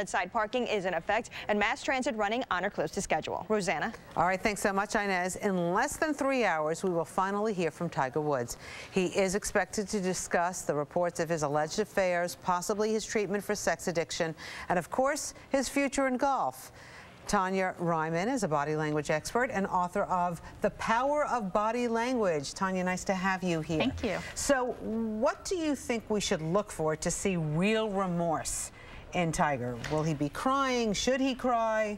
Side parking is in effect and mass transit running on or close to schedule. Rosanna. All right, thanks so much, Inez. In less than 3 hours, we will finally hear from Tiger Woods. He is expected to discuss the reports of his alleged affairs, possibly his treatment for sex addiction, and of course, his future in golf. Tonya Reiman is a body language expert and author of The Power of Body Language. Tonya, nice to have you here. Thank you. So what do you think we should look for to see real remorse in Tiger? Will he be crying? Should he cry?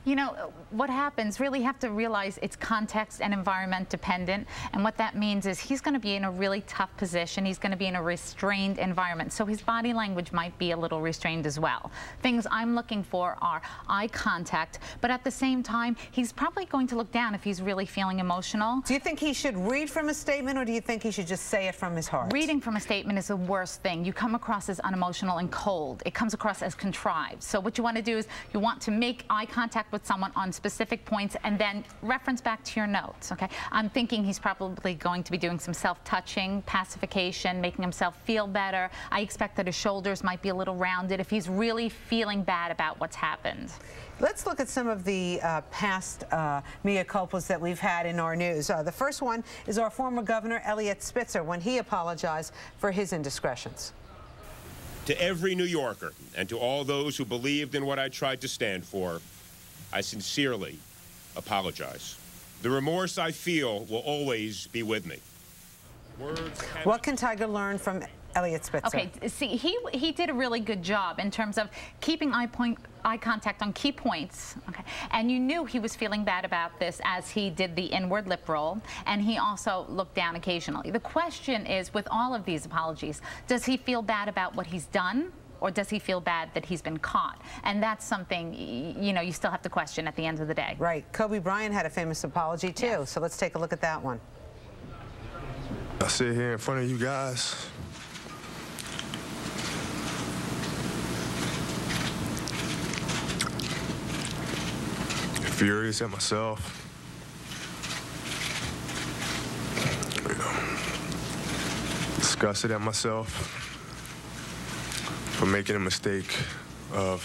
You know, what happens, really have to realize it's context and environment dependent. And what that means is he's going to be in a really tough position. He's going to be in a restrained environment. So his body language might be a little restrained as well. Things I'm looking for are eye contact, but at the same time, he's probably going to look down if he's really feeling emotional. Do you think he should read from a statement, or do you think he should just say it from his heart? Reading from a statement is the worst thing. You come across as unemotional and cold. It comes across as contrived. So what you want to do is you want to make eye contact with someone on specific points and then reference back to your notes, okay? I'm thinking he's probably going to be doing some self-touching, pacification, making himself feel better. I expect that his shoulders might be a little rounded if he's really feeling bad about what's happened. Let's look at some of the past mea culpas that we've had in our news. The first one is our former governor, Eliot Spitzer, when he apologized for his indiscretions. To every New Yorker and to all those who believed in what I tried to stand for, I sincerely apologize. The remorse I feel will always be with me. What can Tiger learn from Eliot Spitzer? Okay, see, he did a really good job in terms of keeping eye contact on key points, okay? And you knew he was feeling bad about this as he did the inward lip roll, and he also looked down occasionally. The question is, with all of these apologies, does he feel bad about what he's done, or does he feel bad that he's been caught? And that's something, you know, you still have to question at the end of the day. Right. Kobe Bryant had a famous apology, too. Yes. So let's take a look at that one. I sit here in front of you guys. Furious at myself. You know, disgusted at myself for making a mistake of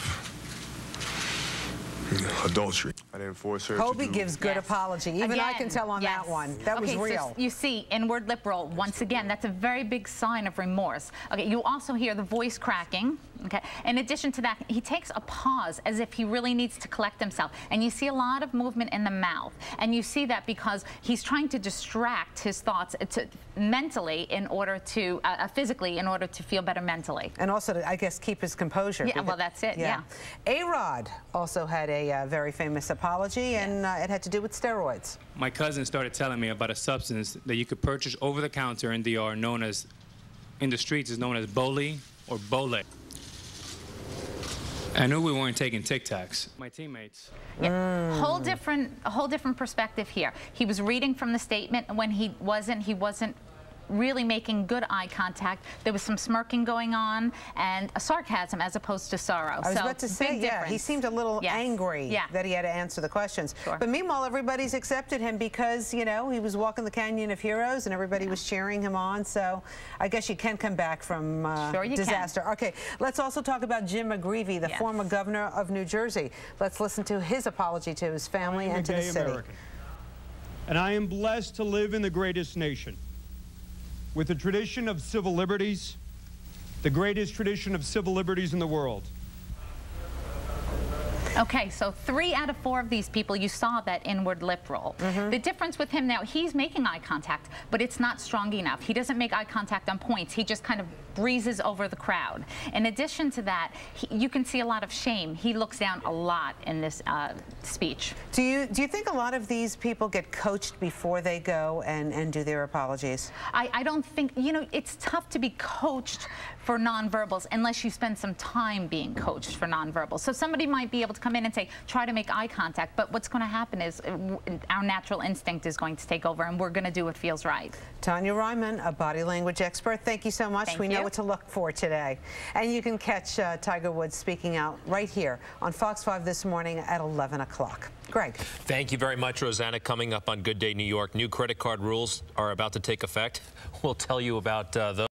adultery. I didn't force her. Kobe gives good apology. Even again, I can tell on that one. That was real. So you see, inward lip roll, once again, that's a very big sign of remorse. Okay, you also hear the voice cracking. Okay. In addition to that, he takes a pause as if he really needs to collect himself. And you see a lot of movement in the mouth. And you see that because he's trying to distract his thoughts mentally in order to, physically, in order to feel better mentally. And also to, I guess, keep his composure. Yeah, well, that's it, yeah. A-Rod also had a very famous apology, and it had to do with steroids. My cousin started telling me about a substance that you could purchase over the counter in DR known as, in the streets, is known as Bole or Bole. I knew we weren't taking Tic Tacs. My teammates. Yeah, a whole different perspective here. He was reading from the statement when he wasn't really making good eye contact. There was some smirking going on and a sarcasm as opposed to sorrow. I was about to say, yeah, he seemed a little angry that he had to answer the questions. Sure. But meanwhile, everybody's accepted him because, you know, he was walking the Canyon of Heroes and everybody was cheering him on. So I guess you can come back from disaster. Can. Okay, let's also talk about Jim McGreevey, the former governor of New Jersey. Let's listen to his apology to his family and to the city. American. And I am blessed to live in the greatest nation, with a tradition of civil liberties, the greatest tradition of civil liberties in the world. Okay, so 3 out of 4 of these people, you saw that inward lip roll. The difference with him now, he's making eye contact, but it's not strong enough. He doesn't make eye contact on points. He just kind of breezes over the crowd. In addition to that, you can see a lot of shame. He looks down a lot in this speech. Do you think a lot of these people get coached before they go and do their apologies? I don't think, you know, it's tough to be coached for nonverbals unless you spend some time being coached for nonverbals. So somebody might be able to come in and say, try to make eye contact, but what's going to happen is our natural instinct is going to take over and we're going to do what feels right. Tonya Reiman, a body language expert, thank you so much. We know what to look for today. And you can catch Tiger Woods speaking out right here on Fox 5 this morning at 11 o'clock. Greg. Thank you very much, Rosanna. Coming up on Good Day New York, new credit card rules are about to take effect. We'll tell you about those.